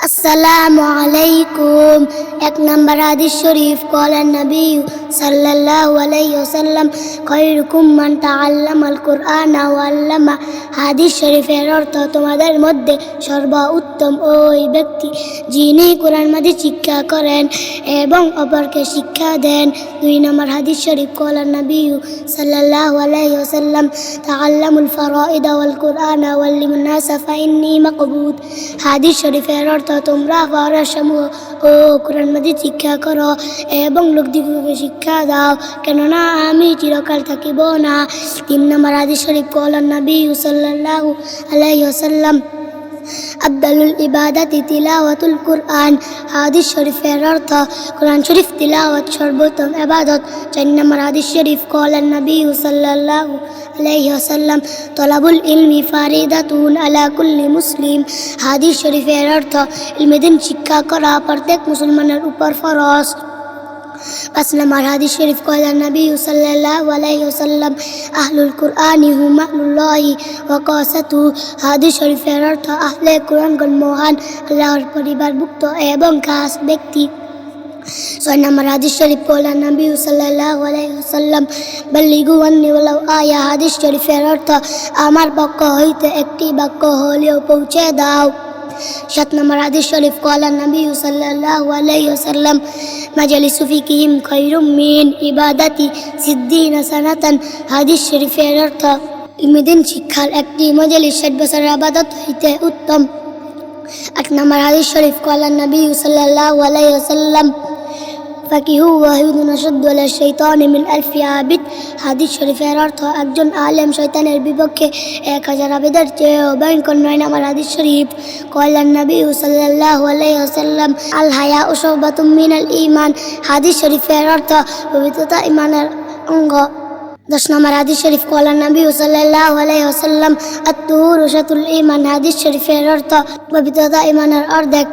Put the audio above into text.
السلام عليكم. এক নম্বর হাদিস শরীফ قال النبي صلى الله عليه وسلم خيركم من تعلم القرآن وعلمه. হাদিস শরীফের অর্থ, তোমাদের মধ্যে সর্বোত্তম ওই ব্যক্তি যিনি কোরআন মাজিদ শিক্ষা করেন এবং অপরকে শিক্ষা দেন। দুই নম্বর হাদিস শরীফ قال النبي صلى الله عليه وسلم تعلموا الفرائض والقرآن وعلموا الناس فإني مقبوض. হাদিস শরীফের অর্থ, তোমরা ফরজ সমূহ ও কোরআন মাজিদ শিক্ষা করো এবং লোকদিগকে শিক্ষা দাও, কেননা আমি চিরকাল থাকিব না। তিন নম্বর হাদিস শরীফ قال النبي صلى الله عليه وسلم আফদালুল ইবাদাতি তিলাওয়াতুল কুরআন। হাদিস শরীফের অর্থ, কোরআন শরীফ তিলাওয়াত সর্বোত্তম ইবাদত। চার নম্বর হাদিস শরীফ قال النبي صلى الله عليه وسلم তলাবুল ইলমি ফারিদাতুন আলা কুল্লি মুসলিম। হাদিস শরীফের অর্থ, ইলমেদিন শিক্ষা করা প্রত্যেক মুসলমানের উপর ফরজ। পাঁচ নম্বর হাদিস শরীফ قال النبي صلى الله عليه وسلم আহলুল কুরআনি হুম আহলুল্লাহি ওয়া কাসাতুহু। হাদিস শরীফের অর্থ, আহলে কুরআনগণ মহান আল্লাহর পরিবারভুক্ত এবং খাস ব্যক্তি। ছয় নম্বর হাদিস শরীফ قال النبي صلى الله عليه وسلم বাল্লিগু আন্নি ওয়ালাউ আয়া। হাদিস শরীফের অর্থ, আমার পক্ষ হইতে একটি বাক্য হলেও পৌঁছে দাও। সাত নম্বর হাদিস শরীফ قال النبي صلى الله عليه وسلم মাজলিসু ফিকিহিম খায়রুম মিন ইবাদাতি সিদ্দিনা সানাতান। হাদিস শরীফের অর্থ, ইলমিদিন শিক্ষার একটি মজলিস 60 বছরের ইবাদত হইতে উত্তম। আট নম্বর হাদিস শরীফ قال النبي صلى الله عليه وسلم ফাকিহু ওয়াহিদুন আশাদ্দু আলা শাইতানি মিন আলফি আবিদ। হাদিস শরীফের অর্থ, একজন আলেম শয়তানের বিপক্ষে 1000 আবেদের চেয়েও ভয়ঙ্কর। নয় নম্বর হাদিস শরীফ قال النبي صلى الله عليه وسلم আল হায়াউ শুবাতুম মিনাল ঈমান। হাদিস শরীফের অর্থ, পবিত্রতা ঈমানের অঙ্গ। 10 নম্বর হাদিস শরীফ قال النبي صلى الله عليه وسلم আত-তুহুরু শাতুল ঈমান। হাদিস শরীফের অর্থ, পবিত্রতা ঈমানের অর্ধেক।